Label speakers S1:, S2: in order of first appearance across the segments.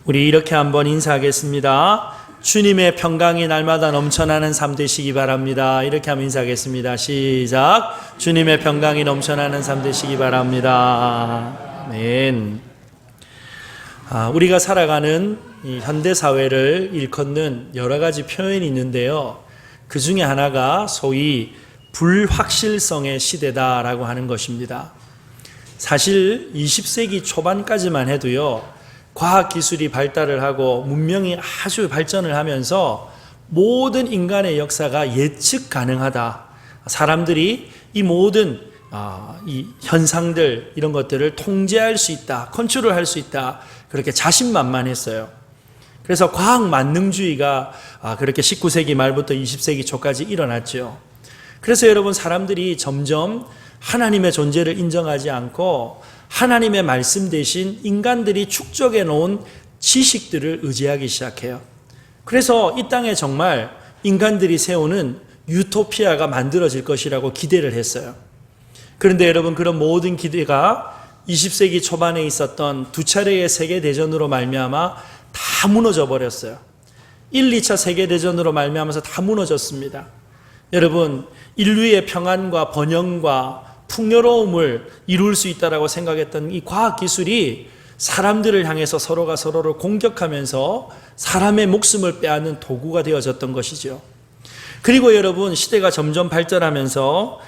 S1: 우리 이렇게 한번 인사하겠습니다. 주님의 평강이 날마다 넘쳐나는 삶 되시기 바랍니다. 이렇게 한번 인사하겠습니다. 시작. 주님의 평강이 넘쳐나는 삶 되시기 바랍니다. 아멘. 우리가 살아가는 이 현대 사회를 일컫는 여러 가지 표현이 있는데요. 그 중에 하나가 소위 불확실성의 시대다라고 하는 것입니다. 사실 20세기 초반까지만 해도요, 과학기술이 발달을 하고 문명이 아주 발전을 하면서 모든 인간의 역사가 예측 가능하다. 사람들이 이 모든 이 현상들, 이런 것들을 통제할 수 있다, 컨트롤할 수 있다, 그렇게 자신만만했어요. 그래서 과학 만능주의가 그렇게 19세기 말부터 20세기 초까지 일어났죠. 그래서 여러분, 사람들이 점점 하나님의 존재를 인정하지 않고 하나님의 말씀 대신 인간들이 축적해 놓은 지식들을 의지하기 시작해요. 그래서 이 땅에 정말 인간들이 세우는 유토피아가 만들어질 것이라고 기대를 했어요. 그런데 여러분, 그런 모든 기대가 20세기 초반에 있었던 두 차례의 세계대전으로 말미암아 다 무너져 버렸어요. 1, 2차 세계대전으로 말미암아서 다 무너졌습니다. 여러분, 인류의 평안과 번영과 풍요로움을 이룰 수 있다라고 생각했던 이 과학기술이 사람들을 향해서 서로가 서로를 공격하면서 사람의 목숨을 빼앗는 도구가 되어졌던 것이죠. 그리고 여러분, 시대가 점점 발전하면서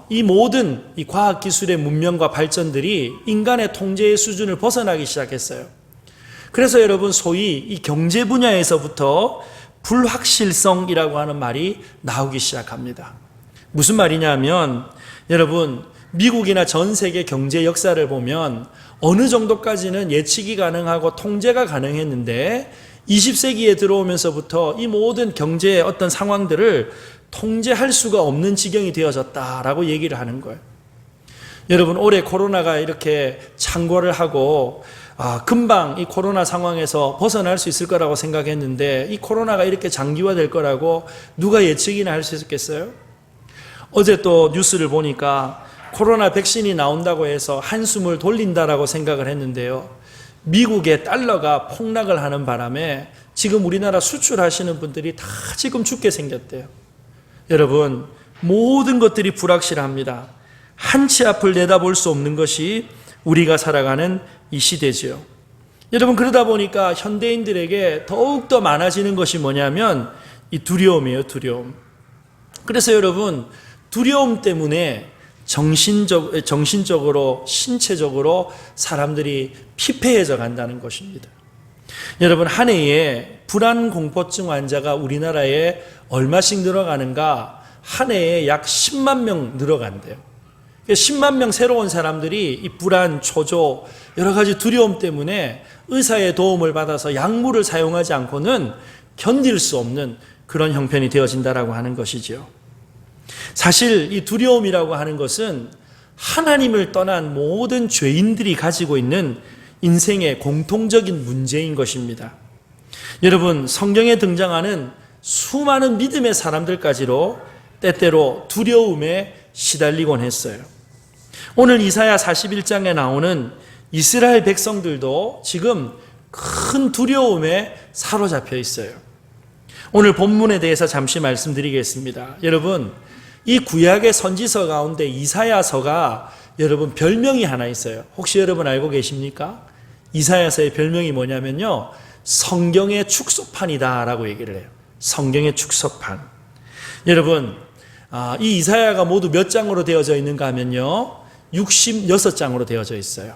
S1: 이 모든 이 과학기술의 문명과 발전들이 인간의 통제의 수준을 벗어나기 시작했어요. 그래서 여러분, 소위 이 경제 분야에서부터 불확실성이라고 하는 말이 나오기 시작합니다. 무슨 말이냐면, 여러분, 미국이나 전 세계 경제 역사를 보면 어느 정도까지는 예측이 가능하고 통제가 가능했는데 20세기에 들어오면서부터 이 모든 경제의 어떤 상황들을 통제할 수가 없는 지경이 되어졌다라고 얘기를 하는 거예요. 여러분, 올해 코로나가 이렇게 창궐을 하고 금방 이 코로나 상황에서 벗어날 수 있을 거라고 생각했는데 이 코로나가 이렇게 장기화될 거라고 누가 예측이나 할 수 있겠어요? 어제 또 뉴스를 보니까 코로나 백신이 나온다고 해서 한숨을 돌린다라고 생각을 했는데요. 미국의 달러가 폭락을 하는 바람에 지금 우리나라 수출하시는 분들이 다 지금 죽게 생겼대요. 여러분, 모든 것들이 불확실합니다. 한치 앞을 내다볼 수 없는 것이 우리가 살아가는 이 시대지요. 여러분, 그러다 보니까 현대인들에게 더욱더 많아지는 것이 뭐냐면 이 두려움이에요, 두려움. 그래서 여러분, 두려움 때문에 정신적으로, 신체적으로 사람들이 피폐해져 간다는 것입니다. 여러분, 한 해에 불안공포증 환자가 우리나라에 얼마씩 늘어가는가? 한 해에 약 10만 명 늘어간대요. 10만 명 새로운 사람들이 이 불안, 초조, 여러 가지 두려움 때문에 의사의 도움을 받아서 약물을 사용하지 않고는 견딜 수 없는 그런 형편이 되어진다라고 하는 것이죠. 사실 이 두려움이라고 하는 것은 하나님을 떠난 모든 죄인들이 가지고 있는 인생의 공통적인 문제인 것입니다. 여러분, 성경에 등장하는 수많은 믿음의 사람들까지도 때때로 두려움에 시달리곤 했어요. 오늘 이사야 41장에 나오는 이스라엘 백성들도 지금 큰 두려움에 사로잡혀 있어요. 오늘 본문에 대해서 잠시 말씀드리겠습니다. 여러분, 이 구약의 선지서 가운데 이사야서가 여러분 별명이 하나 있어요. 혹시 여러분 알고 계십니까? 이사야서의 별명이 뭐냐면요, 성경의 축소판이다 라고 얘기를 해요. 성경의 축소판. 여러분, 이 이사야가 모두 몇 장으로 되어져 있는가 하면요, 66장으로 되어져 있어요.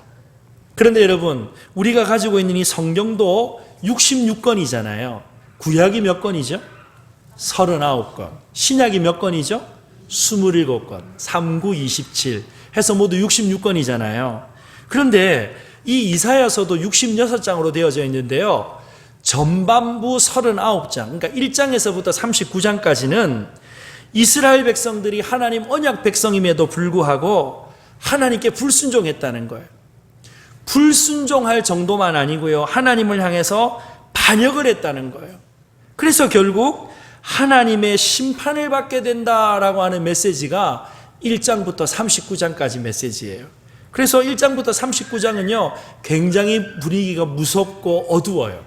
S1: 그런데 여러분, 우리가 가지고 있는 이 성경도 66권이잖아요. 구약이 몇 권이죠? 39권. 신약이 몇 권이죠? 27권. 3, 9, 27 해서 모두 66권이잖아요. 그런데 이 이사야서도 66장으로 되어져 있는데요, 전반부 39장, 그러니까 1장에서부터 39장까지는 이스라엘 백성들이 하나님 언약 백성임에도 불구하고 하나님께 불순종했다는 거예요. 불순종할 정도만 아니고요, 하나님을 향해서 반역을 했다는 거예요. 그래서 결국 하나님의 심판을 받게 된다라고 하는 메시지가 1장부터 39장까지 메시지예요. 그래서 1장부터 39장은요, 굉장히 분위기가 무섭고 어두워요.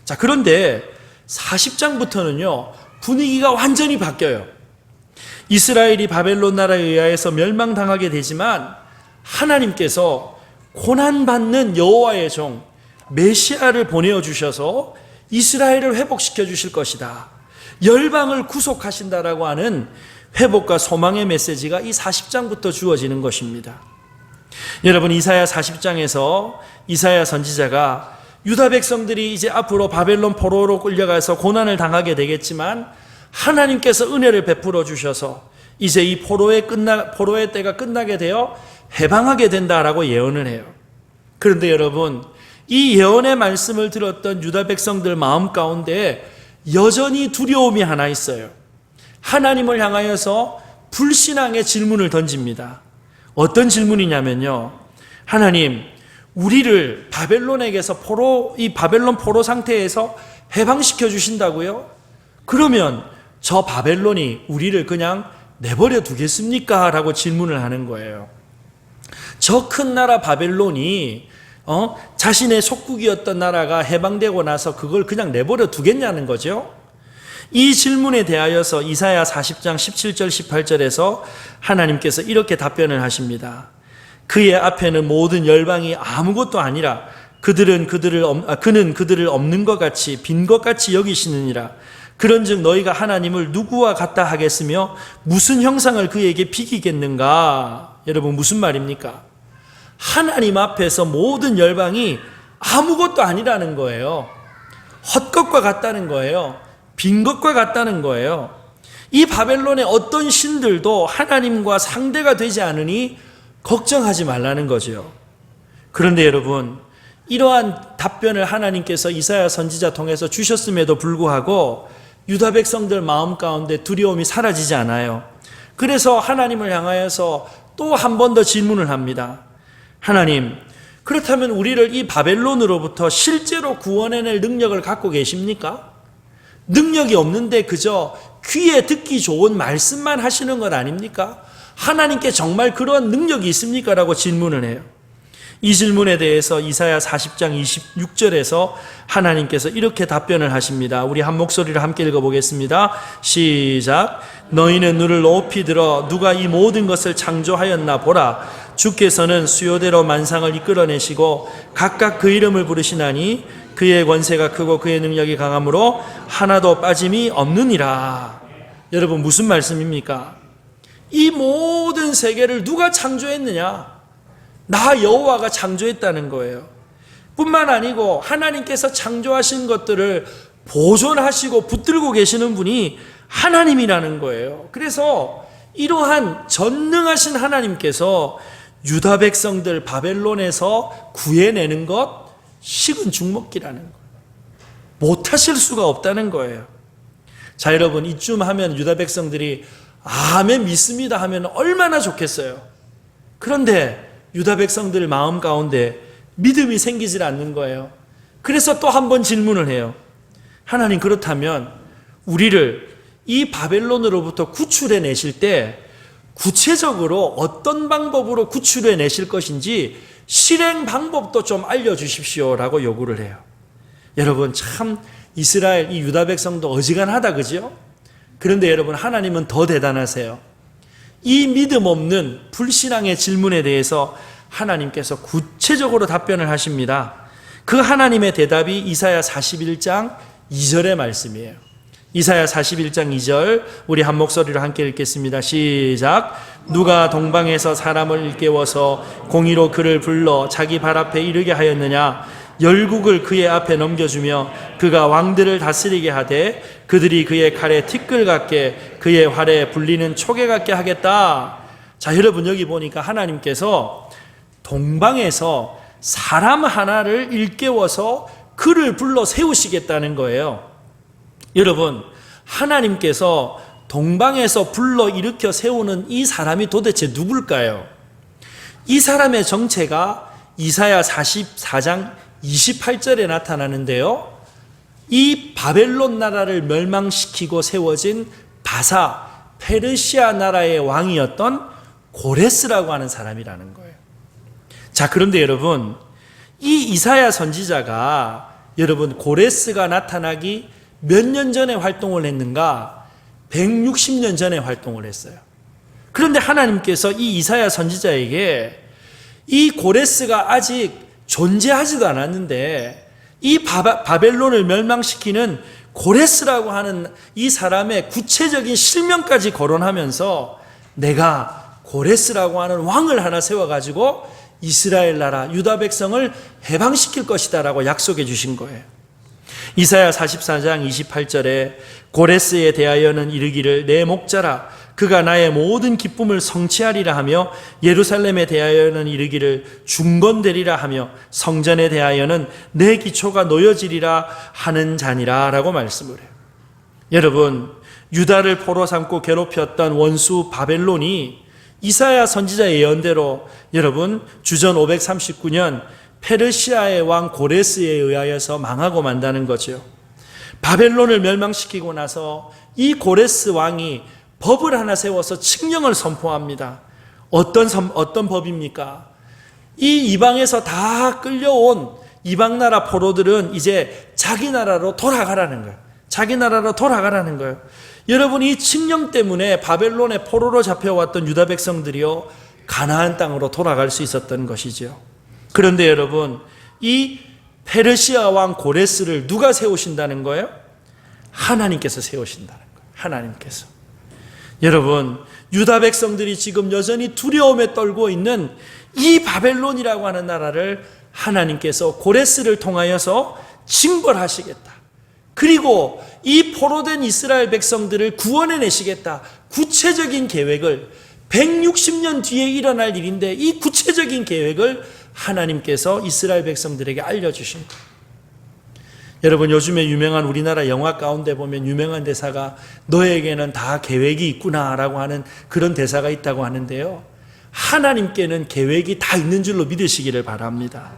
S1: 자, 그런데 40장부터는요, 분위기가 완전히 바뀌어요. 이스라엘이 바벨론 나라에 의하여서 멸망당하게 되지만 하나님께서 고난받는 여호와의 종 메시아를 보내어 주셔서 이스라엘을 회복시켜 주실 것이다, 열방을 구속하신다라고 하는 회복과 소망의 메시지가 이 40장부터 주어지는 것입니다. 여러분, 이사야 40장에서 이사야 선지자가 유다 백성들이 이제 앞으로 바벨론 포로로 끌려가서 고난을 당하게 되겠지만 하나님께서 은혜를 베풀어 주셔서 이제 이 포로의 때가 끝나게 되어 해방하게 된다라고 예언을 해요. 그런데 여러분, 이 예언의 말씀을 들었던 유다 백성들 마음 가운데 여전히 두려움이 하나 있어요. 하나님을 향하여서 불신앙의 질문을 던집니다. 어떤 질문이냐면요, 하나님, 우리를 바벨론에게서 이 바벨론 포로 상태에서 해방시켜 주신다고요? 그러면 저 바벨론이 우리를 그냥 내버려 두겠습니까? 라고 질문을 하는 거예요. 저 큰 나라 바벨론이 자신의 속국이었던 나라가 해방되고 나서 그걸 그냥 내버려 두겠냐는 거죠. 이 질문에 대하여서 이사야 40장 17절 18절에서 하나님께서 이렇게 답변을 하십니다. 그의 앞에는 모든 열방이 아무것도 아니라 그는 그들을 없는 것 같이 빈 것 같이 여기시느니라. 그런즉 너희가 하나님을 누구와 같다 하겠으며 무슨 형상을 그에게 비기겠는가? 여러분, 무슨 말입니까? 하나님 앞에서 모든 열방이 아무것도 아니라는 거예요. 헛것과 같다는 거예요. 빈 것과 같다는 거예요. 이 바벨론의 어떤 신들도 하나님과 상대가 되지 않으니 걱정하지 말라는 거죠. 그런데 여러분, 이러한 답변을 하나님께서 이사야 선지자 통해서 주셨음에도 불구하고 유다 백성들 마음 가운데 두려움이 사라지지 않아요. 그래서 하나님을 향하여서 또 한 번 더 질문을 합니다. 하나님, 그렇다면 우리를 이 바벨론으로부터 실제로 구원해낼 능력을 갖고 계십니까? 능력이 없는데 그저 귀에 듣기 좋은 말씀만 하시는 것 아닙니까? 하나님께 정말 그런 능력이 있습니까? 라고 질문을 해요. 이 질문에 대해서 이사야 40장 26절에서 하나님께서 이렇게 답변을 하십니다. 우리 한 목소리로 함께 읽어보겠습니다. 시작. 너희는 눈을 높이 들어 누가 이 모든 것을 창조하였나 보라. 주께서는 수요대로 만상을 이끌어내시고 각각 그 이름을 부르시나니 그의 권세가 크고 그의 능력이 강함으로 하나도 빠짐이 없느니라. 여러분, 무슨 말씀입니까? 이 모든 세계를 누가 창조했느냐? 나 여호와가 창조했다는 거예요. 뿐만 아니고 하나님께서 창조하신 것들을 보존하시고 붙들고 계시는 분이 하나님이라는 거예요. 그래서 이러한 전능하신 하나님께서 유다 백성들 바벨론에서 구해내는 것 식은 죽먹기라는 거예요. 못하실 수가 없다는 거예요. 자, 여러분, 이쯤 하면 유다 백성들이 아멘 믿습니다 하면 얼마나 좋겠어요. 그런데 유다 백성들 마음 가운데 믿음이 생기질 않는 거예요. 그래서 또 한 번 질문을 해요. 하나님, 그렇다면 우리를 이 바벨론으로부터 구출해 내실 때 구체적으로 어떤 방법으로 구출해 내실 것인지 실행 방법도 좀 알려주십시오 라고 요구를 해요. 여러분, 참 이스라엘 이 유다 백성도 어지간하다, 그죠? 그런데 여러분, 하나님은 더 대단하세요. 이 믿음 없는 불신앙의 질문에 대해서 하나님께서 구체적으로 답변을 하십니다. 그 하나님의 대답이 이사야 41장 2절의 말씀이에요. 이사야 41장 2절 우리 한 목소리로 함께 읽겠습니다. 시작. 누가 동방에서 사람을 일깨워서 공의로 그를 불러 자기 발 앞에 이르게 하였느냐? 열국을 그의 앞에 넘겨주며 그가 왕들을 다스리게 하되 그들이 그의 칼에 티끌 같게 그의 활에 불리는 초계 같게 하겠다. 자, 여러분, 여기 보니까 하나님께서 동방에서 사람 하나를 일깨워서 그를 불러 세우시겠다는 거예요. 여러분, 하나님께서 동방에서 불러 일으켜 세우는 이 사람이 도대체 누굴까요? 이 사람의 정체가 이사야 44장 28절에 나타나는데요. 이 바벨론 나라를 멸망시키고 세워진 바사 페르시아 나라의 왕이었던 고레스라고 하는 사람이라는 거예요. 자, 그런데 여러분, 이 이사야 선지자가 여러분 고레스가 나타나기 몇 년 전에 활동을 했는가? 160년 전에 활동을 했어요. 그런데 하나님께서 이 이사야 선지자에게 이 고레스가 아직 존재하지도 않았는데 이 바벨론을 멸망시키는 고레스라고 하는 이 사람의 구체적인 실명까지 거론하면서 내가 고레스라고 하는 왕을 하나 세워가지고 이스라엘 나라 유다 백성을 해방시킬 것이다 라고 약속해 주신 거예요. 이사야 44장 28절에 고레스에 대하여는 이르기를 내 목자라 그가 나의 모든 기쁨을 성취하리라 하며 예루살렘에 대하여는 이르기를 중건되리라 하며 성전에 대하여는 내 기초가 놓여지리라 하는 자니라 라고 말씀을 해요. 여러분, 유다를 포로 삼고 괴롭혔던 원수 바벨론이 이사야 선지자의 예언대로 여러분 주전 539년 페르시아의 왕 고레스에 의하여서 망하고 만다는 거죠. 바벨론을 멸망시키고 나서 이 고레스 왕이 법을 하나 세워서 칙령을 선포합니다. 어떤 법입니까? 이 이방에서 다 끌려온 이방 나라 포로들은 이제 자기 나라로 돌아가라는 거예요. 자기 나라로 돌아가라는 거예요. 여러분, 이 칙령 때문에 바벨론의 포로로 잡혀왔던 유다 백성들이요 가나안 땅으로 돌아갈 수 있었던 것이죠. 그런데 여러분, 이 페르시아 왕 고레스를 누가 세우신다는 거예요? 하나님께서 세우신다는 거예요. 하나님께서. 여러분, 유다 백성들이 지금 여전히 두려움에 떨고 있는 이 바벨론이라고 하는 나라를 하나님께서 고레스를 통하여서 징벌하시겠다. 그리고 이 포로된 이스라엘 백성들을 구원해내시겠다. 구체적인 계획을 160년 뒤에 일어날 일인데 이 구체적인 계획을 하나님께서 이스라엘 백성들에게 알려주신 거예요. 여러분, 요즘에 유명한 우리나라 영화 가운데 보면 유명한 대사가 너에게는 다 계획이 있구나라고 하는 그런 대사가 있다고 하는데요. 하나님께는 계획이 다 있는 줄로 믿으시기를 바랍니다.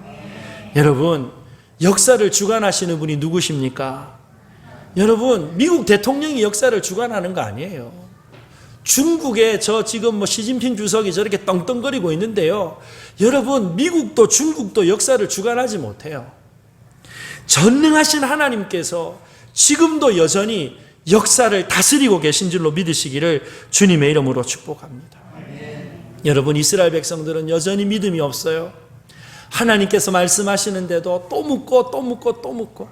S1: 여러분, 역사를 주관하시는 분이 누구십니까? 여러분, 미국 대통령이 역사를 주관하는 거 아니에요. 중국에 지금 시진핑 주석이 저렇게 떵떵거리고 있는데요. 여러분, 미국도 중국도 역사를 주관하지 못해요. 전능하신 하나님께서 지금도 여전히 역사를 다스리고 계신 줄로 믿으시기를 주님의 이름으로 축복합니다. 여러분, 이스라엘 백성들은 여전히 믿음이 없어요. 하나님께서 말씀하시는데도 또 묻고 또 묻고 또 묻고.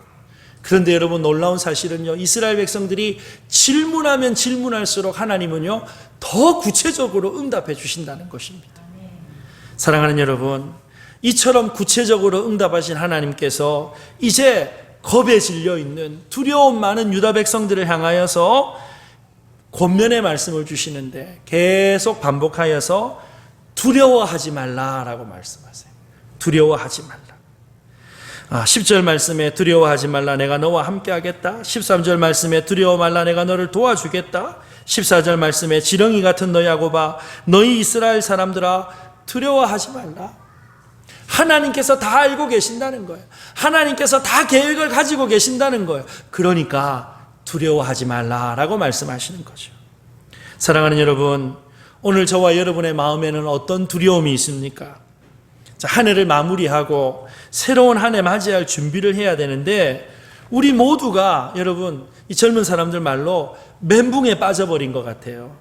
S1: 그런데 여러분, 놀라운 사실은요, 이스라엘 백성들이 질문하면 질문할수록 하나님은요 더 구체적으로 응답해 주신다는 것입니다. 사랑하는 여러분, 이처럼 구체적으로 응답하신 하나님께서 이제 겁에 질려 있는 두려움 많은 유다 백성들을 향하여서 권면의 말씀을 주시는데 계속 반복하여서 두려워하지 말라라고 말씀하세요. 두려워하지 말라. 10절 말씀에 두려워하지 말라 내가 너와 함께 하겠다. 13절 말씀에 두려워 말라 내가 너를 도와주겠다. 14절 말씀에 지렁이 같은 너희 야곱아 너희 이스라엘 사람들아 두려워하지 말라. 하나님께서 다 알고 계신다는 거예요. 하나님께서 다 계획을 가지고 계신다는 거예요. 그러니까 두려워하지 말라라고 말씀하시는 거죠. 사랑하는 여러분, 오늘 저와 여러분의 마음에는 어떤 두려움이 있습니까? 자, 한 해를 마무리하고 새로운 한 해 맞이할 준비를 해야 되는데 우리 모두가 여러분, 이 젊은 사람들 말로 멘붕에 빠져버린 것 같아요.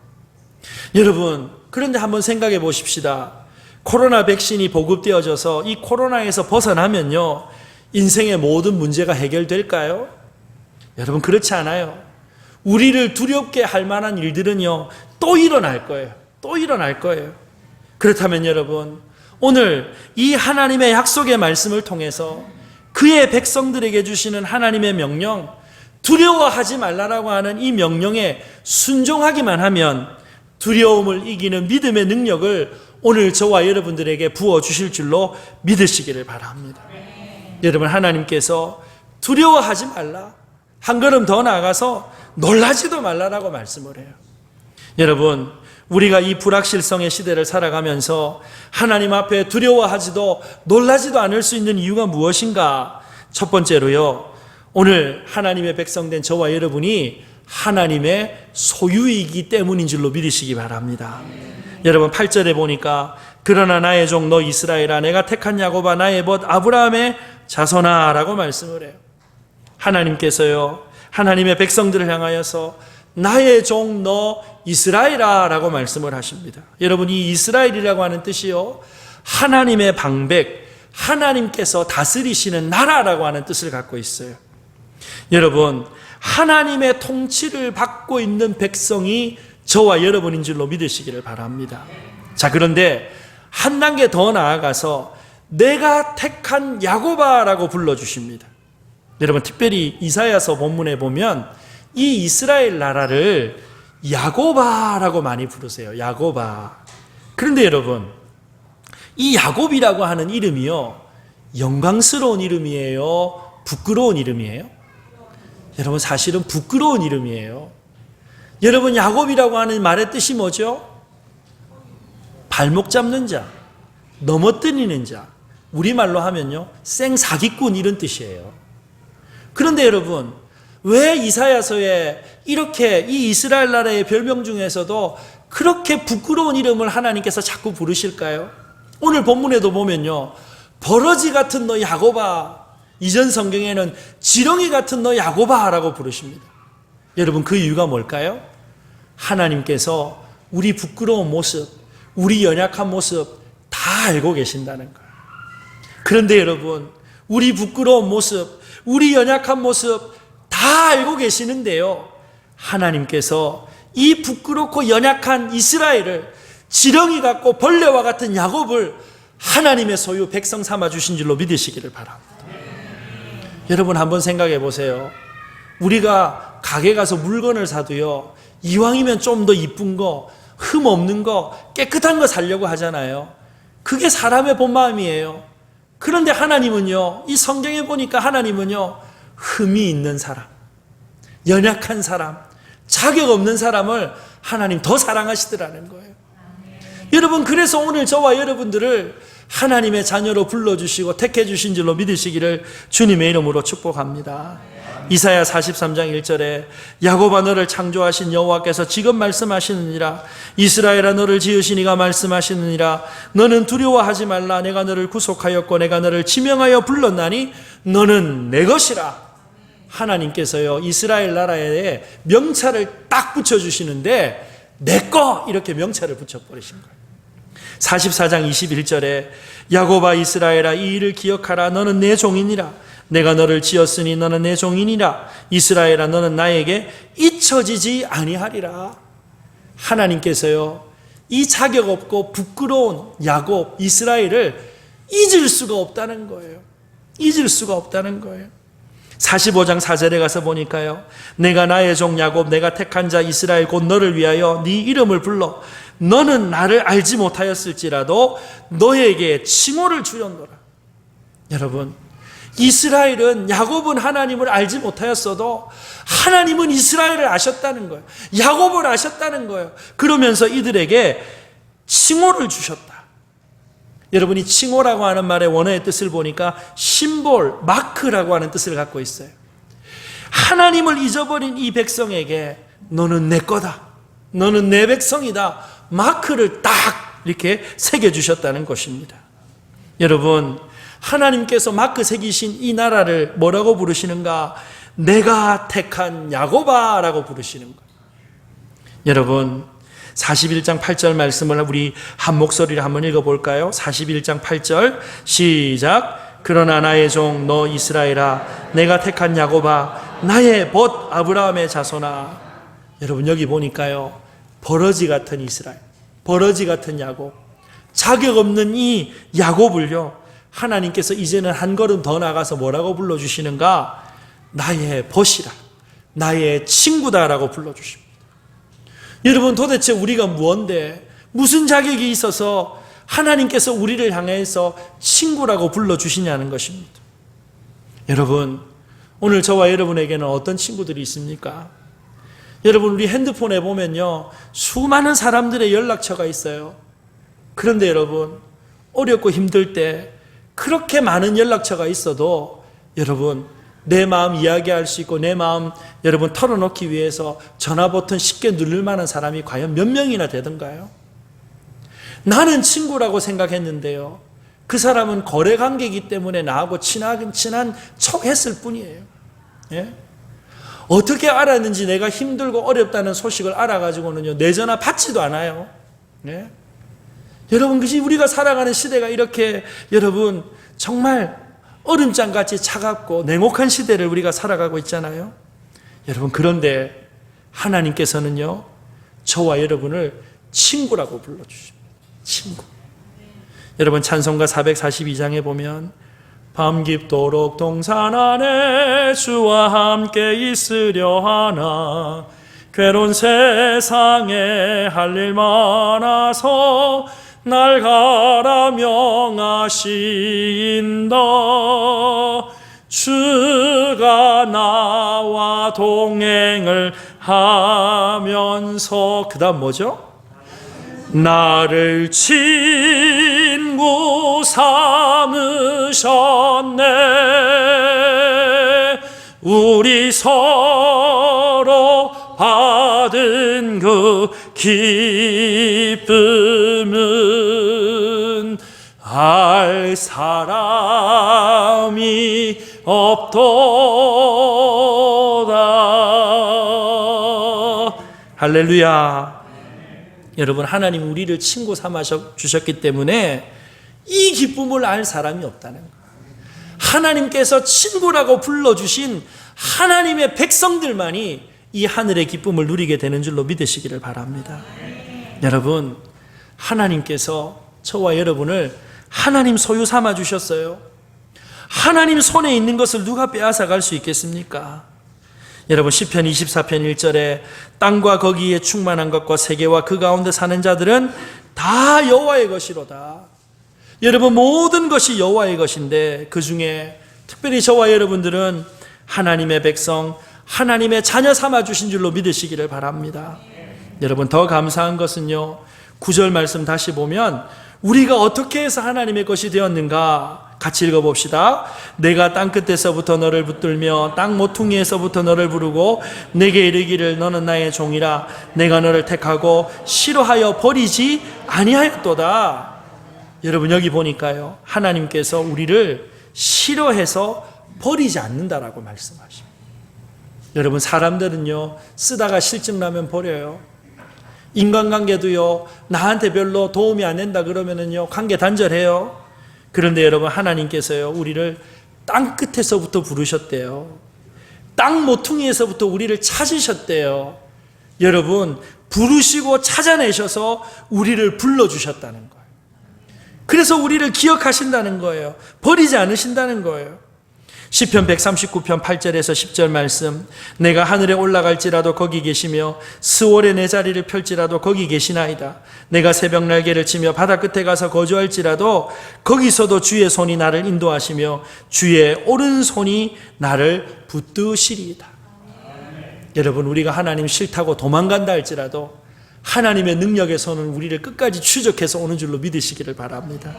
S1: 여러분, 그런데 한번 생각해 보십시다. 코로나 백신이 보급되어져서 이 코로나에서 벗어나면요 인생의 모든 문제가 해결될까요? 여러분, 그렇지 않아요. 우리를 두렵게 할 만한 일들은요 또 일어날 거예요. 또 일어날 거예요. 그렇다면 여러분, 오늘 이 하나님의 약속의 말씀을 통해서 그의 백성들에게 주시는 하나님의 명령, 두려워하지 말라라고 하는 이 명령에 순종하기만 하면 두려움을 이기는 믿음의 능력을 오늘 저와 여러분들에게 부어주실 줄로 믿으시기를 바랍니다. 여러분, 하나님께서 두려워하지 말라, 한 걸음 더 나아가서 놀라지도 말라라고 말씀을 해요. 여러분, 우리가 이 불확실성의 시대를 살아가면서 하나님 앞에 두려워하지도 놀라지도 않을 수 있는 이유가 무엇인가? 첫 번째로요, 오늘 하나님의 백성된 저와 여러분이 하나님의 소유이기 때문인 줄로 믿으시기 바랍니다. 여러분, 8절에 보니까 그러나 나의 종 너 이스라엘아, 내가 택한 야곱아, 나의 벗 아브라함의 자손아 라고 말씀을 해요. 하나님께서요, 하나님의 백성들을 향하여서 나의 종 너 이스라엘아 라고 말씀을 하십니다. 여러분, 이 이스라엘이라고 하는 뜻이요, 하나님의 방백, 하나님께서 다스리시는 나라라고 하는 뜻을 갖고 있어요. 여러분, 하나님의 통치를 받고 있는 백성이 저와 여러분인 줄로 믿으시기를 바랍니다. 자, 그런데 한 단계 더 나아가서 내가 택한 야곱아라고 불러주십니다. 여러분, 특별히 이사야서 본문에 보면 이 이스라엘 나라를 야곱아라고 많이 부르세요. 야곱아. 그런데 여러분, 이 야곱이라고 하는 이름이요, 영광스러운 이름이에요? 부끄러운 이름이에요? 여러분, 사실은 부끄러운 이름이에요. 여러분, 야곱이라고 하는 말의 뜻이 뭐죠? 발목 잡는 자, 넘어뜨리는 자, 우리말로 하면요, 생사기꾼, 이런 뜻이에요. 그런데 여러분, 왜 이사야서에 이렇게 이 이스라엘 나라의 별명 중에서도 그렇게 부끄러운 이름을 하나님께서 자꾸 부르실까요? 오늘 본문에도 보면요, 버러지 같은 너 야곱아, 이전 성경에는 지렁이 같은 너 야곱아라고 부르십니다. 여러분, 그 이유가 뭘까요? 하나님께서 우리 부끄러운 모습, 우리 연약한 모습 다 알고 계신다는 거예요. 그런데 여러분, 우리 부끄러운 모습, 우리 연약한 모습 다 알고 계시는데요, 하나님께서 이 부끄럽고 연약한 이스라엘을, 지렁이 같고 벌레와 같은 야곱을 하나님의 소유 백성 삼아 주신 줄로 믿으시기를 바랍니다. 여러분, 한번 생각해 보세요. 우리가 가게 가서 물건을 사도요, 이왕이면 좀 더 이쁜 거, 흠 없는 거, 깨끗한 거 사려고 하잖아요. 그게 사람의 본 마음이에요. 그런데 하나님은요, 이 성경에 보니까 하나님은요, 흠이 있는 사람, 연약한 사람, 자격 없는 사람을 하나님 더 사랑하시더라는 거예요. 여러분, 그래서 오늘 저와 여러분들을 하나님의 자녀로 불러주시고 택해 주신 줄로 믿으시기를 주님의 이름으로 축복합니다. 이사야 43장 1절에 야곱아, 너를 창조하신 여호와께서 지금 말씀하시느니라. 이스라엘아, 너를 지으신 이가 말씀하시느니라. 너는 두려워하지 말라. 내가 너를 구속하였고 내가 너를 지명하여 불렀나니 너는 내 것이라. 하나님께서요, 이스라엘 나라에 명찰을 딱 붙여주시는데 내 거, 이렇게 명찰을 붙여버리신 거예요. 44장 21절에 야곱아 이스라엘아, 이 일을 기억하라. 너는 내 종이니라. 내가 너를 지었으니 너는 내 종이니라. 이스라엘아, 너는 나에게 잊혀지지 아니하리라. 하나님께서요, 이 자격 없고 부끄러운 야곱, 이스라엘을 잊을 수가 없다는 거예요. 잊을 수가 없다는 거예요. 45장 4절에 가서 보니까요, 내가 나의 종 야곱, 내가 택한 자 이스라엘 곧 너를 위하여 네 이름을 불러 너는 나를 알지 못하였을지라도 너에게 칭호를 주였노라. 여러분, 이스라엘은, 야곱은 하나님을 알지 못하였어도 하나님은 이스라엘을 아셨다는 거예요. 야곱을 아셨다는 거예요. 그러면서 이들에게 칭호를 주셨다. 여러분이 칭호라고 하는 말의 원어의 뜻을 보니까 심볼, 마크라고 하는 뜻을 갖고 있어요. 하나님을 잊어버린 이 백성에게 너는 내 거다, 너는 내 백성이다, 마크를 딱 이렇게 새겨주셨다는 것입니다. 여러분, 하나님께서 마크 새기신 이 나라를 뭐라고 부르시는가? 내가 택한 야곱아라고 부르시는 거예요. 여러분, 41장 8절 말씀을 우리 한 목소리로 한번 읽어볼까요? 41장 8절 시작. 그러나 나의 종 너 이스라엘아, 내가 택한 야곱아, 나의 벗 아브라함의 자손아. 여러분, 여기 보니까요, 버러지 같은 이스라엘, 버러지 같은 야곱, 자격 없는 이 야곱을요, 하나님께서 이제는 한 걸음 더 나가서 뭐라고 불러주시는가? 나의 벗이라, 나의 친구다라고 불러주십니다. 여러분, 도대체 우리가 무언데, 무슨 자격이 있어서 하나님께서 우리를 향해서 친구라고 불러주시냐는 것입니다. 여러분, 오늘 저와 여러분에게는 어떤 친구들이 있습니까? 여러분, 우리 핸드폰에 보면요, 수많은 사람들의 연락처가 있어요. 그런데 여러분, 어렵고 힘들 때 그렇게 많은 연락처가 있어도 여러분, 내 마음 이야기할 수 있고 내 마음 여러분 털어놓기 위해서 전화 버튼 쉽게 누를 만한 사람이 과연 몇 명이나 되던가요? 나는 친구라고 생각했는데요, 그 사람은 거래 관계이기 때문에 나하고 친한 척했을 뿐이에요. 예? 어떻게 알았는지 내가 힘들고 어렵다는 소식을 알아가지고는요, 내 전화 받지도 않아요. 예? 여러분, 그지 우리가 살아가는 시대가 이렇게 여러분 정말 얼음장같이 차갑고 냉혹한 시대를 우리가 살아가고 있잖아요. 여러분, 그런데 하나님께서는요, 저와 여러분을 친구라고 불러주십니다. 친구. 여러분, 찬송가 442장에 보면 밤 깊도록 동산 안에 주와 함께 있으려 하나 괴로운 세상에 할 일 많아서 날 가라 명하신다. 주가 나와 동행을 하면서, 그 다음 뭐죠? 나를 친구 삼으셨네. 우리 서로 받은 그 기쁨은 알 사람이 없도다. 할렐루야. 여러분, 하나님 우리를 친구 삼아 주셨기 때문에 이 기쁨을 알 사람이 없다는 거예요. 하나님께서 친구라고 불러주신 하나님의 백성들만이 이 하늘의 기쁨을 누리게 되는 줄로 믿으시기를 바랍니다. 여러분, 하나님께서 저와 여러분을 하나님 소유 삼아 주셨어요. 하나님 손에 있는 것을 누가 빼앗아 갈 수 있겠습니까? 여러분, 시편 24편 1절에 땅과 거기에 충만한 것과 세계와 그 가운데 사는 자들은 다 여호와의 것이로다. 여러분, 모든 것이 여호와의 것인데 그 중에 특별히 저와 여러분들은 하나님의 백성, 하나님의 자녀 삼아 주신 줄로 믿으시기를 바랍니다. 여러분, 더 감사한 것은요, 9절 말씀 다시 보면 우리가 어떻게 해서 하나님의 것이 되었는가 같이 읽어봅시다. 내가 땅끝에서부터 너를 붙들며 땅 모퉁이에서부터 너를 부르고 내게 이르기를 너는 나의 종이라. 내가 너를 택하고 싫어하여 버리지 아니하였도다. 여러분, 여기 보니까요, 하나님께서 우리를 싫어해서 버리지 않는다라고 말씀하십니다. 여러분, 사람들은요, 쓰다가 실증나면 버려요. 인간관계도요, 나한테 별로 도움이 안 된다 그러면은요, 관계 단절해요. 그런데 여러분, 하나님께서요, 우리를 땅 끝에서부터 부르셨대요. 땅 모퉁이에서부터 우리를 찾으셨대요. 여러분, 부르시고 찾아내셔서 우리를 불러주셨다는 거예요. 그래서 우리를 기억하신다는 거예요. 버리지 않으신다는 거예요. 시편 139편 8절에서 10절 말씀, 내가 하늘에 올라갈지라도 거기 계시며 스월에 내 자리를 펼지라도 거기 계시나이다. 내가 새벽 날개를 치며 바다 끝에 가서 거주할지라도 거기서도 주의 손이 나를 인도하시며 주의 오른손이 나를 붙드시리이다. 여러분, 우리가 하나님 싫다고 도망간다 할지라도 하나님의 능력의 손은 우리를 끝까지 추적해서 오는 줄로 믿으시기를 바랍니다.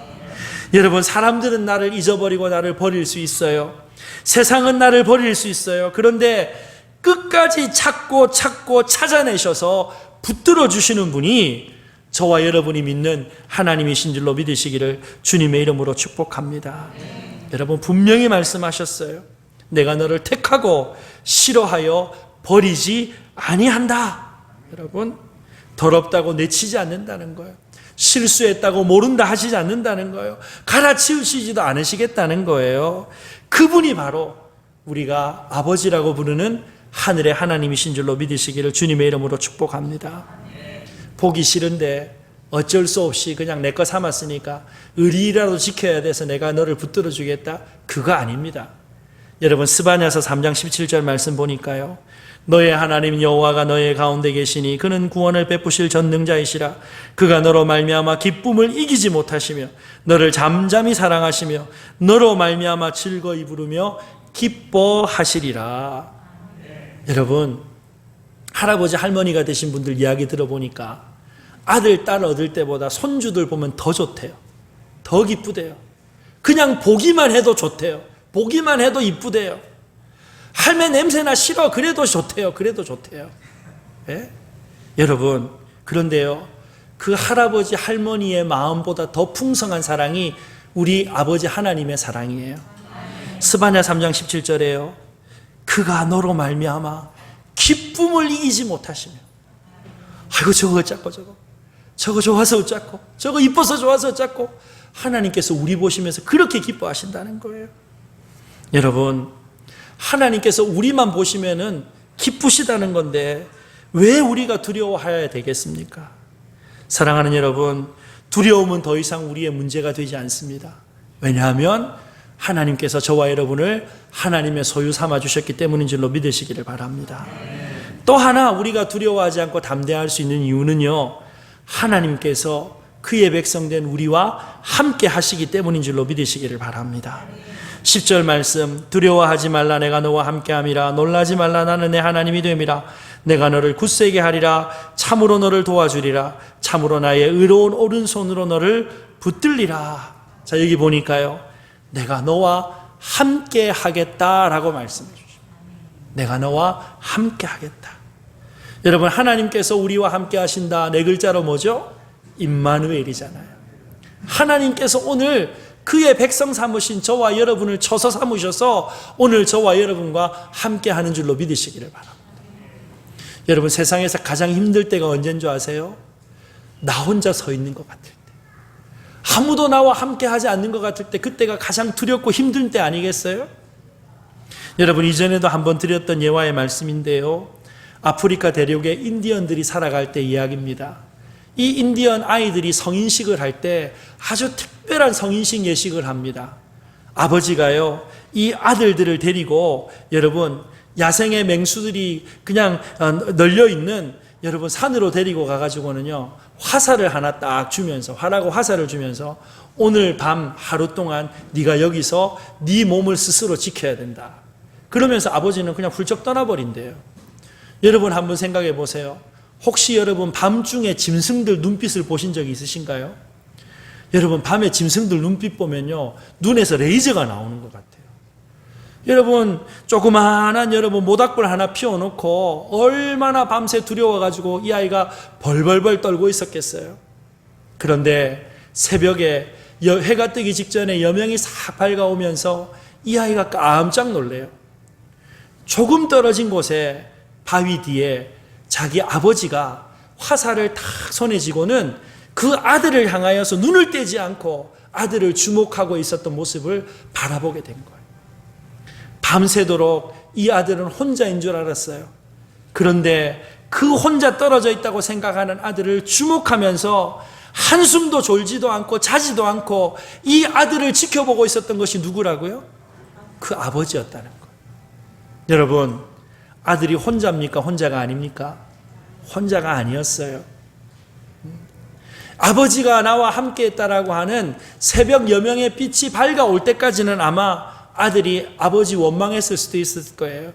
S1: 여러분, 사람들은 나를 잊어버리고 나를 버릴 수 있어요. 세상은 나를 버릴 수 있어요. 그런데 끝까지 찾고 찾아내셔서 붙들어 주시는 분이 저와 여러분이 믿는 하나님이신 줄로 믿으시기를 주님의 이름으로 축복합니다. 여러분, 분명히 말씀하셨어요. 내가 너를 택하고 싫어하여 버리지 아니한다. 여러분, 더럽다고 내치지 않는다는 거예요. 실수했다고 모른다 하시지 않는다는 거예요. 갈아치우시지도 않으시겠다는 거예요. 그분이 바로 우리가 아버지라고 부르는 하늘의 하나님이신 줄로 믿으시기를 주님의 이름으로 축복합니다. 보기 싫은데 어쩔 수 없이 그냥 내 거 삼았으니까 의리라도 지켜야 돼서 내가 너를 붙들어 주겠다, 그거 아닙니다. 여러분, 스바냐서 3장 17절 말씀 보니까요, 너의 하나님 여호와가 너의 가운데 계시니 그는 구원을 베푸실 전능자이시라. 그가 너로 말미암아 기쁨을 이기지 못하시며 너를 잠잠히 사랑하시며 너로 말미암아 즐거이 부르며 기뻐하시리라. 여러분, 할아버지 할머니가 되신 분들 이야기 들어보니까 아들 딸 얻을 때보다 손주들 보면 더 좋대요. 더 기쁘대요. 그냥 보기만 해도 좋대요. 보기만 해도 이쁘대요. 할매 냄새나 싫어, 그래도 좋대요. 그래도 좋대요. 예? 여러분, 그런데요, 그 할아버지 할머니의 마음보다 더 풍성한 사랑이 우리 아버지 하나님의 사랑이에요. 스바냐 3장 17절에요. 그가 너로 말미암아 기쁨을 이기지 못하시며, 아이고 저거 어쩌고 저거 좋아서 어쩌고 저거 이뻐서 좋아서 어쩌고, 하나님께서 우리 보시면서 그렇게 기뻐하신다는 거예요. 여러분, 하나님께서 우리만 보시면은 기쁘시다는 건데 왜 우리가 두려워해야 되겠습니까? 사랑하는 여러분, 두려움은 더 이상 우리의 문제가 되지 않습니다. 왜냐하면 하나님께서 저와 여러분을 하나님의 소유 삼아 주셨기 때문인 줄로 믿으시기를 바랍니다. 또 하나 우리가 두려워하지 않고 담대할 수 있는 이유는요, 하나님께서 그의 백성된 우리와 함께 하시기 때문인 줄로 믿으시기를 바랍니다. 10절 말씀, 두려워하지 말라, 내가 너와 함께함이라. 놀라지 말라, 나는 내 하나님이 됨이라. 내가 너를 굳세게 하리라. 참으로 너를 도와주리라. 참으로 나의 의로운 오른손으로 너를 붙들리라. 자, 여기 보니까요, 내가 너와 함께 하겠다라고 말씀해 주십니다. 내가 너와 함께 하겠다. 여러분, 하나님께서 우리와 함께 하신다, 네 글자로 뭐죠? 임마누엘이잖아요. 하나님께서 오늘 그의 백성 삼으신 저와 여러분을 처소 삼으셔서 오늘 저와 여러분과 함께 하는 줄로 믿으시기를 바랍니다. 여러분, 세상에서 가장 힘들 때가 언제인 줄 아세요? 나 혼자 서 있는 것 같을 때, 아무도 나와 함께 하지 않는 것 같을 때, 그때가 가장 두렵고 힘든 때 아니겠어요? 여러분, 이전에도 한번 드렸던 예화의 말씀인데요, 아프리카 대륙에 인디언들이 살아갈 때 이야기입니다. 이 인디언 아이들이 성인식을 할 때 아주 특별한 성인식 예식을 합니다. 아버지가요, 이 아들들을 데리고, 여러분, 야생의 맹수들이 그냥 널려 있는, 여러분, 산으로 데리고 가가지고는요, 화살을 하나 딱 주면서, 활하고 화살을 주면서, 오늘 밤 하루 동안 네가 여기서 네 몸을 스스로 지켜야 된다. 그러면서 아버지는 그냥 훌쩍 떠나버린대요. 여러분, 한번 생각해 보세요. 혹시 여러분 밤중에 짐승들 눈빛을 보신 적이 있으신가요? 여러분, 밤에 짐승들 눈빛 보면요, 눈에서 레이저가 나오는 것 같아요. 여러분, 조그마한 여러분 모닥불 하나 피워놓고 얼마나 밤새 두려워가지고 이 아이가 벌벌벌 떨고 있었겠어요. 그런데 새벽에 해가 뜨기 직전에 여명이 싹 밝아오면서 이 아이가 깜짝 놀래요. 조금 떨어진 곳에 바위 뒤에 자기 아버지가 화살을 탁 손에 쥐고는 그 아들을 향하여서 눈을 떼지 않고 아들을 주목하고 있었던 모습을 바라보게 된 거예요. 밤새도록 이 아들은 혼자인 줄 알았어요. 그런데 그 혼자 떨어져 있다고 생각하는 아들을 주목하면서 한숨도 졸지도 않고 자지도 않고 이 아들을 지켜보고 있었던 것이 누구라고요? 그 아버지였다는 거예요. 여러분, 아들이 혼자입니까? 혼자가 아닙니까? 혼자가 아니었어요. 아버지가 나와 함께 했다라고 하는 새벽 여명의 빛이 밝아올 때까지는 아마 아들이 아버지 원망했을 수도 있을 거예요.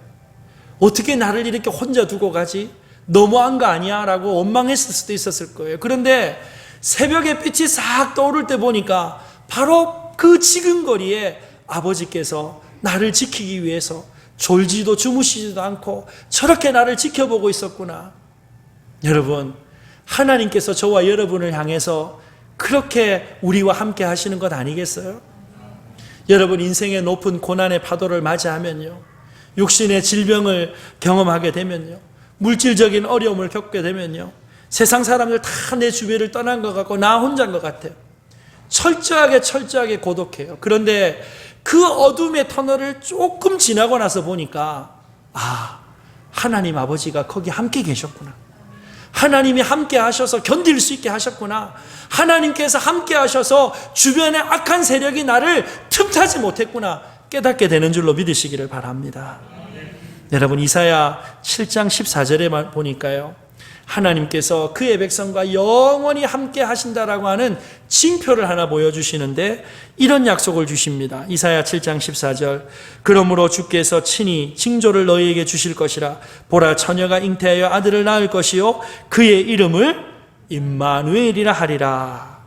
S1: 어떻게 나를 이렇게 혼자 두고 가지? 너무한 거 아니야? 라고 원망했을 수도 있었을 거예요. 그런데 새벽의 빛이 싹 떠오를 때 보니까 바로 그 지근거리에 아버지께서 나를 지키기 위해서 졸지도 주무시지도 않고 저렇게 나를 지켜보고 있었구나. 여러분, 하나님께서 저와 여러분을 향해서 그렇게 우리와 함께 하시는 것 아니겠어요? 여러분, 인생의 높은 고난의 파도를 맞이하면요, 육신의 질병을 경험하게 되면요, 물질적인 어려움을 겪게 되면요, 세상 사람들 다 내 주변을 떠난 것 같고 나 혼자인 것 같아요. 철저하게 고독해요. 그런데 그 어둠의 터널을 조금 지나고 나서 보니까, 아, 하나님 아버지가 거기 함께 계셨구나. 하나님이 함께 하셔서 견딜 수 있게 하셨구나. 하나님께서 함께 하셔서 주변의 악한 세력이 나를 틈타지 못했구나. 깨닫게 되는 줄로 믿으시기를 바랍니다. 여러분, 이사야 7장 14절에 보니까요, 하나님께서 그의 백성과 영원히 함께 하신다라고 하는 징표를 하나 보여주시는데 이런 약속을 주십니다. 이사야 7장 14절, 그러므로 주께서 친히 징조를 너희에게 주실 것이라. 보라, 처녀가 잉태하여 아들을 낳을 것이요 그의 이름을 임마누엘이라 하리라.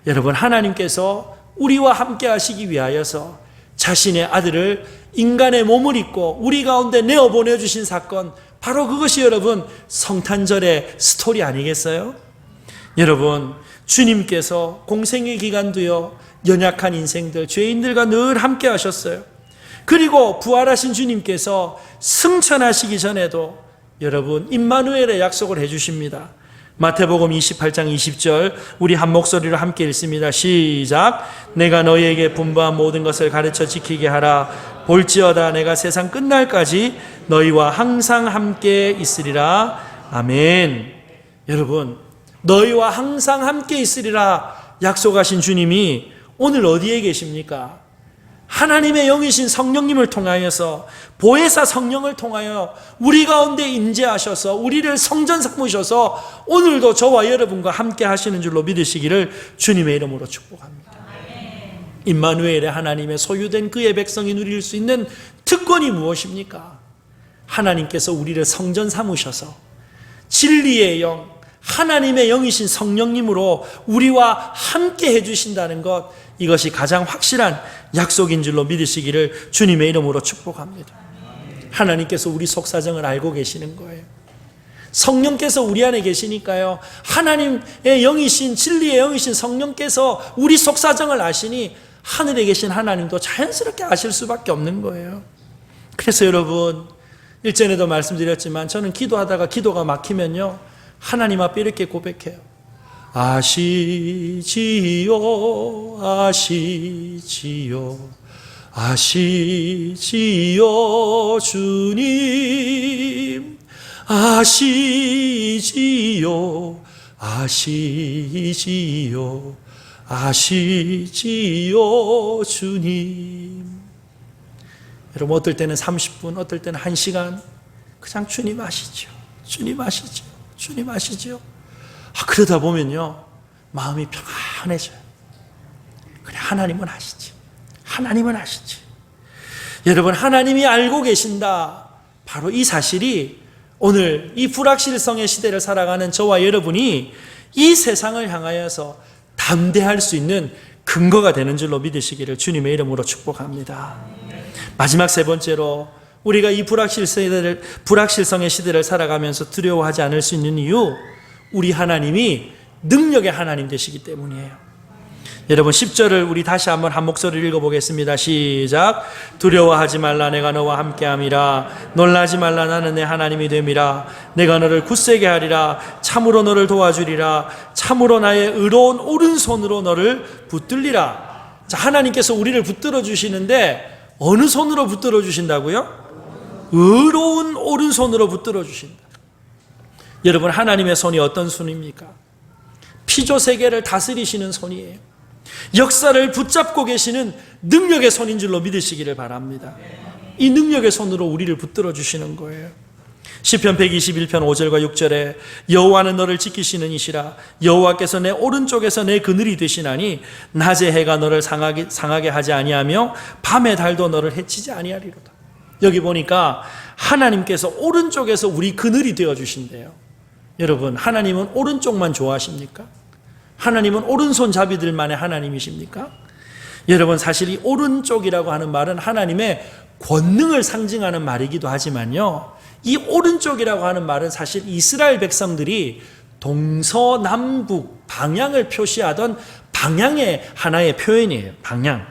S1: 여러분, 하나님께서 우리와 함께 하시기 위하여서 자신의 아들을 인간의 몸을 입고 우리 가운데 내어보내주신 사건, 바로 그것이 여러분 성탄절의 스토리 아니겠어요? 여러분, 주님께서 공생의 기간도요, 연약한 인생들, 죄인들과 늘 함께 하셨어요. 그리고 부활하신 주님께서 승천하시기 전에도 여러분 임마누엘의 약속을 해주십니다. 마태복음 28장 20절 우리 한 목소리로 함께 읽습니다. 시작. 내가 너희에게 분부한 모든 것을 가르쳐 지키게 하라. 볼지어다 내가 세상 끝날까지 너희와 항상 함께 있으리라. 아멘. 여러분, 너희와 항상 함께 있으리라 약속하신 주님이 오늘 어디에 계십니까? 하나님의 영이신 성령님을 통하여서, 보혜사 성령을 통하여 우리 가운데 임재하셔서 우리를 성전 삼으셔서 오늘도 저와 여러분과 함께 하시는 줄로 믿으시기를 주님의 이름으로 축복합니다. 임마누엘의 하나님의 소유된 그의 백성이 누릴 수 있는 특권이 무엇입니까? 하나님께서 우리를 성전 삼으셔서 진리의 영, 하나님의 영이신 성령님으로 우리와 함께 해주신다는 것, 이것이 가장 확실한 약속인 줄로 믿으시기를 주님의 이름으로 축복합니다. 하나님께서 우리 속사정을 알고 계시는 거예요. 성령께서 우리 안에 계시니까요, 하나님의 영이신, 진리의 영이신 성령께서 우리 속사정을 아시니 하늘에 계신 하나님도 자연스럽게 아실 수밖에 없는 거예요. 그래서 여러분, 일전에도 말씀드렸지만 저는 기도하다가 기도가 막히면요, 하나님 앞에 이렇게 고백해요. 아시지요, 아시지요, 아시지요, 주님. 아시지요, 아시지요, 아시지요, 주님. 여러분, 어떨 때는 30분, 어떨 때는 1시간, 그냥 주님 아시죠, 주님 아시죠, 주님 아시죠. 그러다 보면요, 마음이 평안해져요. 그래, 하나님은 아시지, 하나님은 아시지. 여러분, 하나님이 알고 계신다, 바로 이 사실이 오늘 이 불확실성의 시대를 살아가는 저와 여러분이 이 세상을 향하여서 담대할 수 있는 근거가 되는 줄로 믿으시기를 주님의 이름으로 축복합니다. 마지막 세 번째로, 우리가 이 불확실성의 시대를 살아가면서 두려워하지 않을 수 있는 이유, 우리 하나님이 능력의 하나님 되시기 때문이에요. 여러분, 10절을 우리 다시 한번 한 목소리를 읽어보겠습니다. 시작. 두려워하지 말라, 내가 너와 함께함이라. 놀라지 말라, 나는 내 하나님이 됨이라. 내가 너를 굳세게 하리라. 참으로 너를 도와주리라. 참으로 나의 의로운 오른손으로 너를 붙들리라. 자, 하나님께서 우리를 붙들어 주시는데 어느 손으로 붙들어 주신다고요? 의로운 오른손으로 붙들어 주신다. 여러분, 하나님의 손이 어떤 손입니까? 피조세계를 다스리시는 손이에요. 역사를 붙잡고 계시는 능력의 손인 줄로 믿으시기를 바랍니다. 이 능력의 손으로 우리를 붙들어 주시는 거예요. 시편 121편 5절과 6절에 여호와는 너를 지키시는 이시라. 여호와께서 내 오른쪽에서 내 그늘이 되시나니 낮에 해가 너를 상하게 하지 아니하며 밤의 달도 너를 해치지 아니하리로다. 여기 보니까 하나님께서 오른쪽에서 우리 그늘이 되어 주신대요. 여러분, 하나님은 오른쪽만 좋아하십니까? 하나님은 오른손잡이들만의 하나님이십니까? 여러분, 사실 이 오른쪽이라고 하는 말은 하나님의 권능을 상징하는 말이기도 하지만요, 이 오른쪽이라고 하는 말은 사실 이스라엘 백성들이 동서남북 방향을 표시하던 방향의 하나의 표현이에요. 방향.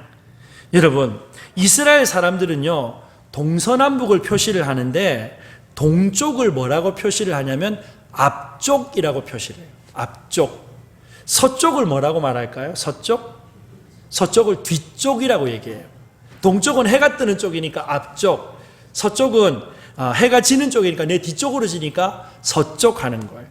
S1: 여러분, 이스라엘 사람들은요, 동서남북을 표시를 하는데 동쪽을 뭐라고 표시를 하냐면 앞쪽이라고 표시를 해요. 앞쪽. 서쪽을 뭐라고 말할까요? 서쪽? 서쪽을 뒤쪽이라고 얘기해요. 동쪽은 해가 뜨는 쪽이니까 앞쪽, 서쪽은 해가 지는 쪽이니까 내 뒤쪽으로 지니까 서쪽 하는 거예요.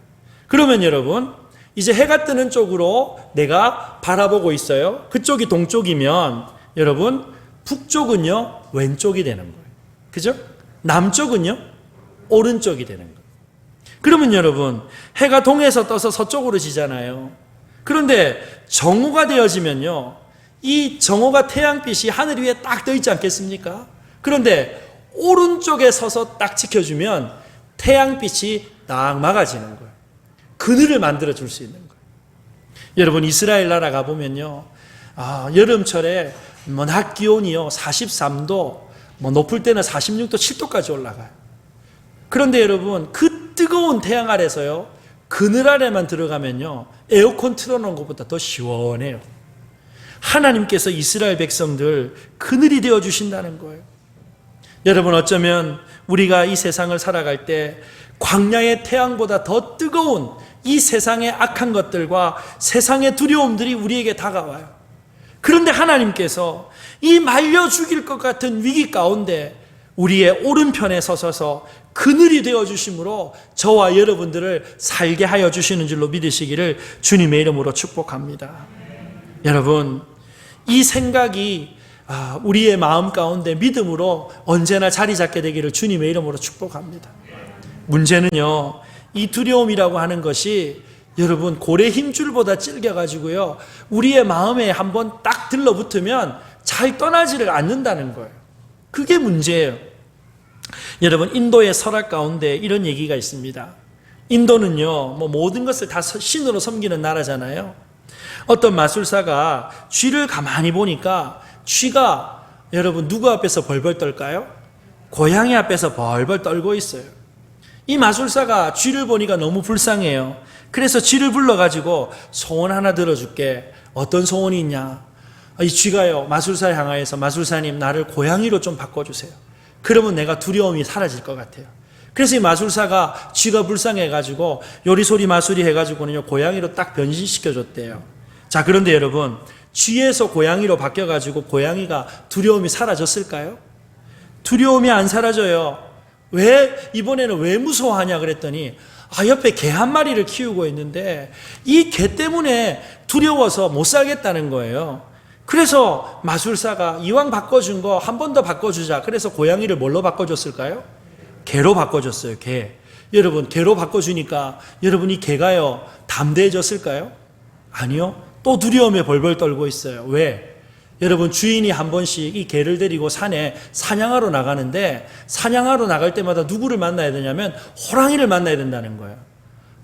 S1: 그러면 여러분, 이제 해가 뜨는 쪽으로 내가 바라보고 있어요. 그쪽이 동쪽이면 여러분, 북쪽은요 왼쪽이 되는 거예요. 그죠? 남쪽은요 오른쪽이 되는 거예요. 그러면 여러분, 해가 동에서 떠서 서쪽으로 지잖아요. 그런데 정오가 되어지면요, 이 정오가 태양빛이 하늘 위에 딱 떠 있지 않겠습니까? 그런데 오른쪽에 서서 딱 지켜주면 태양빛이 딱 막아지는 거예요. 그늘을 만들어 줄 수 있는 거예요. 여러분, 이스라엘 나라 가보면요, 여름철에 낮 기온이요 43도, 높을 때는 46도, 7도까지 올라가요. 그런데 여러분, 그 뜨거운 태양 아래서요, 그늘 아래만 들어가면요 에어컨 틀어놓은 것보다 더 시원해요. 하나님께서 이스라엘 백성들 그늘이 되어주신다는 거예요. 여러분, 어쩌면 우리가 이 세상을 살아갈 때 광야의 태양보다 더 뜨거운 이 세상의 악한 것들과 세상의 두려움들이 우리에게 다가와요. 그런데 하나님께서 이 말려 죽일 것 같은 위기 가운데 우리의 오른편에 서셔서 그늘이 되어주심으로 저와 여러분들을 살게 하여 주시는 줄로 믿으시기를 주님의 이름으로 축복합니다. 여러분, 이 생각이 우리의 마음 가운데 믿음으로 언제나 자리 잡게 되기를 주님의 이름으로 축복합니다. 문제는요, 이 두려움이라고 하는 것이 여러분 고래 힘줄보다 질겨가지고요, 우리의 마음에 한번 딱 들러붙으면 잘 떠나지를 않는다는 거예요. 그게 문제예요. 여러분, 인도의 설학 가운데 이런 얘기가 있습니다. 인도는요, 모든 것을 다 신으로 섬기는 나라잖아요. 어떤 마술사가 쥐를 가만히 보니까 쥐가 여러분 누구 앞에서 벌벌 떨까요? 고양이 앞에서 벌벌 떨고 있어요. 이 마술사가 쥐를 보니까 너무 불쌍해요. 그래서 쥐를 불러가지고 소원 하나 들어줄게. 어떤 소원이 있냐? 이 쥐가요, 마술사를 향하여서 마술사님, 나를 고양이로 좀 바꿔주세요. 그러면 내가 두려움이 사라질 것 같아요. 그래서 이 마술사가 쥐가 불쌍해가지고 요리소리 마술이 해가지고는요, 고양이로 딱 변신시켜줬대요. 자, 그런데 여러분, 쥐에서 고양이로 바뀌어가지고 고양이가 두려움이 사라졌을까요? 두려움이 안 사라져요. 이번에는 왜 무서워하냐 그랬더니, 옆에 개 한 마리를 키우고 있는데 이 개 때문에 두려워서 못 살겠다는 거예요. 그래서 마술사가 이왕 바꿔준 거 한 번 더 바꿔주자. 그래서 고양이를 뭘로 바꿔줬을까요? 개로 바꿔줬어요. 개. 여러분, 개로 바꿔주니까 여러분, 이 개가요 담대해졌을까요? 아니요. 또 두려움에 벌벌 떨고 있어요. 왜? 여러분, 주인이 한 번씩 이 개를 데리고 산에 사냥하러 나가는데, 사냥하러 나갈 때마다 누구를 만나야 되냐면 호랑이를 만나야 된다는 거예요.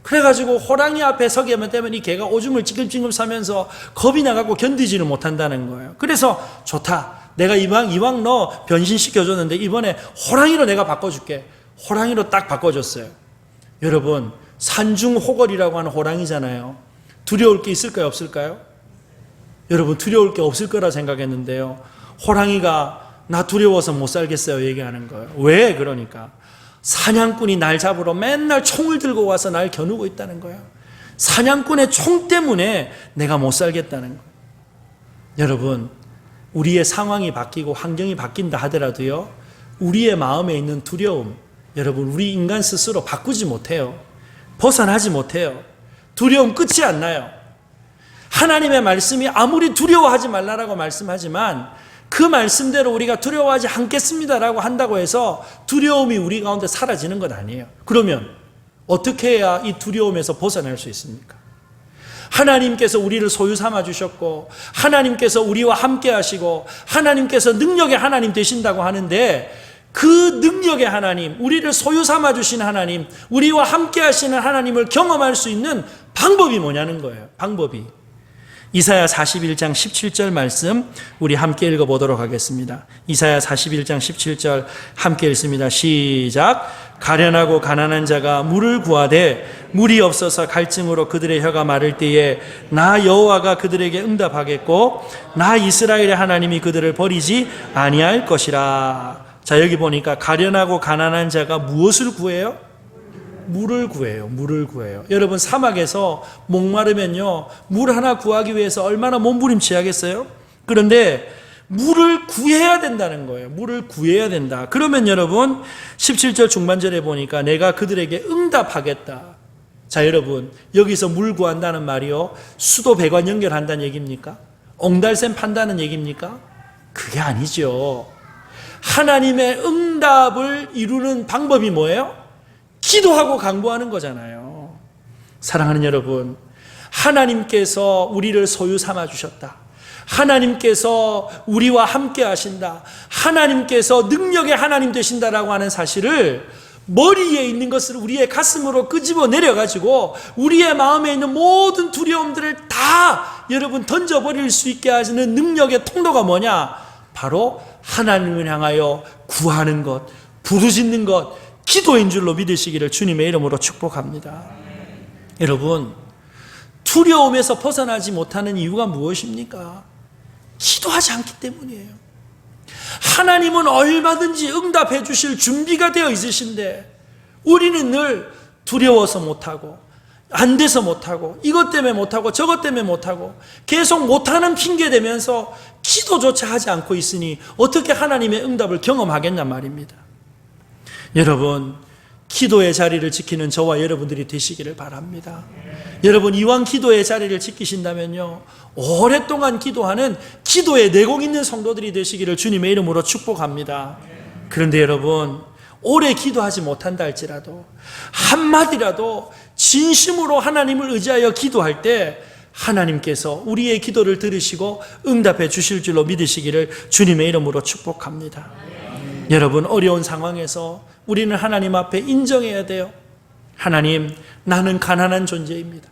S1: 그래가지고 호랑이 앞에 서게 되면 이 개가 오줌을 찌끔찌끔 싸면서 겁이 나가고 견디지를 못한다는 거예요. 그래서 좋다, 내가 이왕 너 변신시켜줬는데 이번에 호랑이로 내가 바꿔줄게. 호랑이로 딱 바꿔줬어요. 여러분, 산중호걸이라고 하는 호랑이잖아요. 두려울 게 있을까요, 없을까요? 여러분, 두려울 게 없을 거라 생각했는데요, 호랑이가 나 두려워서 못 살겠어요 얘기하는 거예요. 왜? 그러니까 사냥꾼이 날 잡으러 맨날 총을 들고 와서 날 겨누고 있다는 거예요. 사냥꾼의 총 때문에 내가 못 살겠다는 거예요. 여러분, 우리의 상황이 바뀌고 환경이 바뀐다 하더라도요, 우리의 마음에 있는 두려움, 여러분, 우리 인간 스스로 바꾸지 못해요. 벗어나지 못해요. 두려움 끝이 안 나요. 하나님의 말씀이 아무리 두려워하지 말라라고 말씀하지만 그 말씀대로 우리가 두려워하지 않겠습니다라고 한다고 해서 두려움이 우리 가운데 사라지는 건 아니에요. 그러면 어떻게 해야 이 두려움에서 벗어날 수 있습니까? 하나님께서 우리를 소유 삼아 주셨고, 하나님께서 우리와 함께 하시고, 하나님께서 능력의 하나님 되신다고 하는데, 그 능력의 하나님, 우리를 소유 삼아 주신 하나님, 우리와 함께 하시는 하나님을 경험할 수 있는 방법이 뭐냐는 거예요. 방법이. 이사야 41장 17절 말씀 우리 함께 읽어보도록 하겠습니다. 이사야 41장 17절 함께 읽습니다. 시작. 가련하고 가난한 자가 물을 구하되 물이 없어서 갈증으로 그들의 혀가 마를 때에 나 여호와가 그들에게 응답하겠고 나 이스라엘의 하나님이 그들을 버리지 아니할 것이라. 자, 여기 보니까 가련하고 가난한 자가 무엇을 구해요? 물을 구해요. 물을 구해요. 여러분, 사막에서 목마르면요, 물 하나 구하기 위해서 얼마나 몸부림치하겠어요? 그런데 물을 구해야 된다는 거예요. 물을 구해야 된다. 그러면 여러분, 17절 중반절에 보니까 내가 그들에게 응답하겠다. 자, 여러분, 여기서 물 구한다는 말이요, 수도 배관 연결한다는 얘기입니까? 옹달샘 판다는 얘기입니까? 그게 아니죠. 하나님의 응답을 이루는 방법이 뭐예요? 기도하고 강구하는 거잖아요. 사랑하는 여러분, 하나님께서 우리를 소유 삼아 주셨다. 하나님께서 우리와 함께 하신다. 하나님께서 능력의 하나님 되신다라고 하는 사실을, 머리에 있는 것을 우리의 가슴으로 끄집어 내려가지고 우리의 마음에 있는 모든 두려움들을 다 여러분 던져버릴 수 있게 하시는 능력의 통로가 뭐냐? 바로 하나님을 향하여 구하는 것, 부르짖는 것, 기도인 줄로 믿으시기를 주님의 이름으로 축복합니다. 여러분, 두려움에서 벗어나지 못하는 이유가 무엇입니까? 기도하지 않기 때문이에요. 하나님은 얼마든지 응답해 주실 준비가 되어 있으신데 우리는 늘 두려워서 못하고, 안 돼서 못하고, 이것 때문에 못하고, 저것 때문에 못하고, 계속 못하는 핑계 대면서 기도조차 하지 않고 있으니 어떻게 하나님의 응답을 경험하겠냔 말입니다. 여러분, 기도의 자리를 지키는 저와 여러분들이 되시기를 바랍니다. 여러분, 이왕 기도의 자리를 지키신다면요, 오랫동안 기도하는 기도의 내공 있는 성도들이 되시기를 주님의 이름으로 축복합니다. 그런데 여러분, 오래 기도하지 못한다 할지라도 한마디라도 진심으로 하나님을 의지하여 기도할 때 하나님께서 우리의 기도를 들으시고 응답해 주실 줄로 믿으시기를 주님의 이름으로 축복합니다. 여러분, 어려운 상황에서 우리는 하나님 앞에 인정해야 돼요. 하나님, 나는 가난한 존재입니다.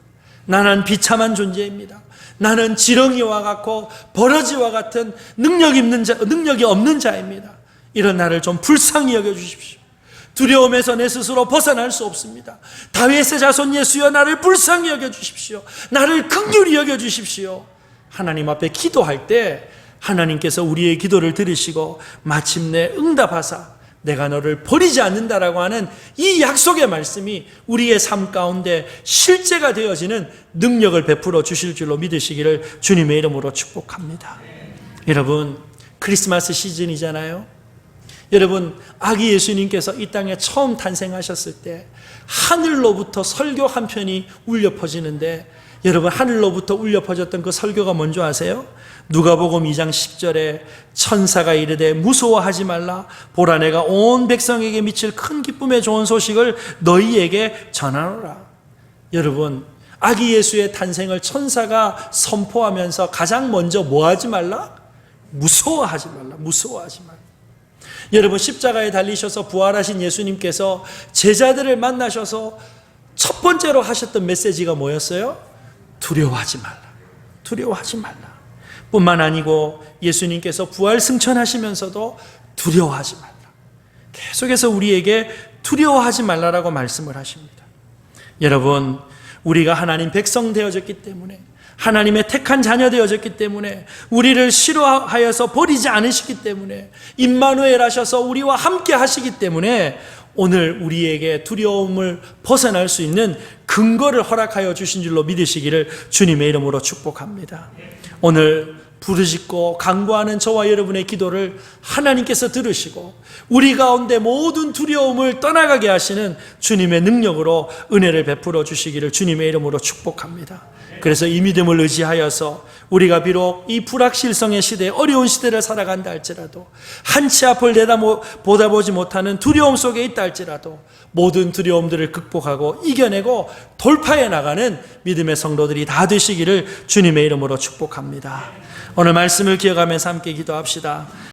S1: 나는 비참한 존재입니다. 나는 지렁이와 같고 버러지와 같은 능력이 없는 자입니다. 이런 나를 좀 불쌍히 여겨주십시오. 두려움에서 내 스스로 벗어날 수 없습니다. 다윗의 자손 예수여, 나를 불쌍히 여겨주십시오. 나를 긍휼히 여겨주십시오. 하나님 앞에 기도할 때 하나님께서 우리의 기도를 들으시고 마침내 응답하사 내가 너를 버리지 않는다라고 하는 이 약속의 말씀이 우리의 삶 가운데 실제가 되어지는 능력을 베풀어 주실 줄로 믿으시기를 주님의 이름으로 축복합니다. 여러분, 크리스마스 시즌이잖아요. 여러분, 아기 예수님께서 이 땅에 처음 탄생하셨을 때 하늘로부터 설교 한 편이 울려 퍼지는데, 여러분, 하늘로부터 울려 퍼졌던 그 설교가 뭔지 아세요? 누가복음 2장 10절에 천사가 이르되 무서워하지 말라, 보라 내가 온 백성에게 미칠 큰 기쁨의 좋은 소식을 너희에게 전하노라. 여러분, 아기 예수의 탄생을 천사가 선포하면서 가장 먼저 뭐 하지 말라? 무서워하지 말라. 무서워하지 말라. 여러분, 십자가에 달리셔서 부활하신 예수님께서 제자들을 만나셔서 첫 번째로 하셨던 메시지가 뭐였어요? 두려워하지 말라. 두려워하지 말라. 뿐만 아니고 예수님께서 부활 승천하시면서도 두려워하지 말라. 계속해서 우리에게 두려워하지 말라라고 말씀을 하십니다. 여러분, 우리가 하나님 백성 되어졌기 때문에, 하나님의 택한 자녀 되어졌기 때문에, 우리를 싫어하여서 버리지 않으시기 때문에, 임마누엘 하셔서 우리와 함께 하시기 때문에 오늘 우리에게 두려움을 벗어날 수 있는 근거를 허락하여 주신 줄로 믿으시기를 주님의 이름으로 축복합니다. 오늘 부르짖고 간구하는 저와 여러분의 기도를 하나님께서 들으시고 우리 가운데 모든 두려움을 떠나가게 하시는 주님의 능력으로 은혜를 베풀어 주시기를 주님의 이름으로 축복합니다. 그래서 이 믿음을 의지하여서 우리가 비록 이 불확실성의 시대, 어려운 시대를 살아간다 할지라도, 한치 앞을 내다보지 못하는 두려움 속에 있다 할지라도 모든 두려움들을 극복하고 이겨내고 돌파해 나가는 믿음의 성도들이 다 되시기를 주님의 이름으로 축복합니다. 오늘 말씀을 기억하면서 함께 기도합시다.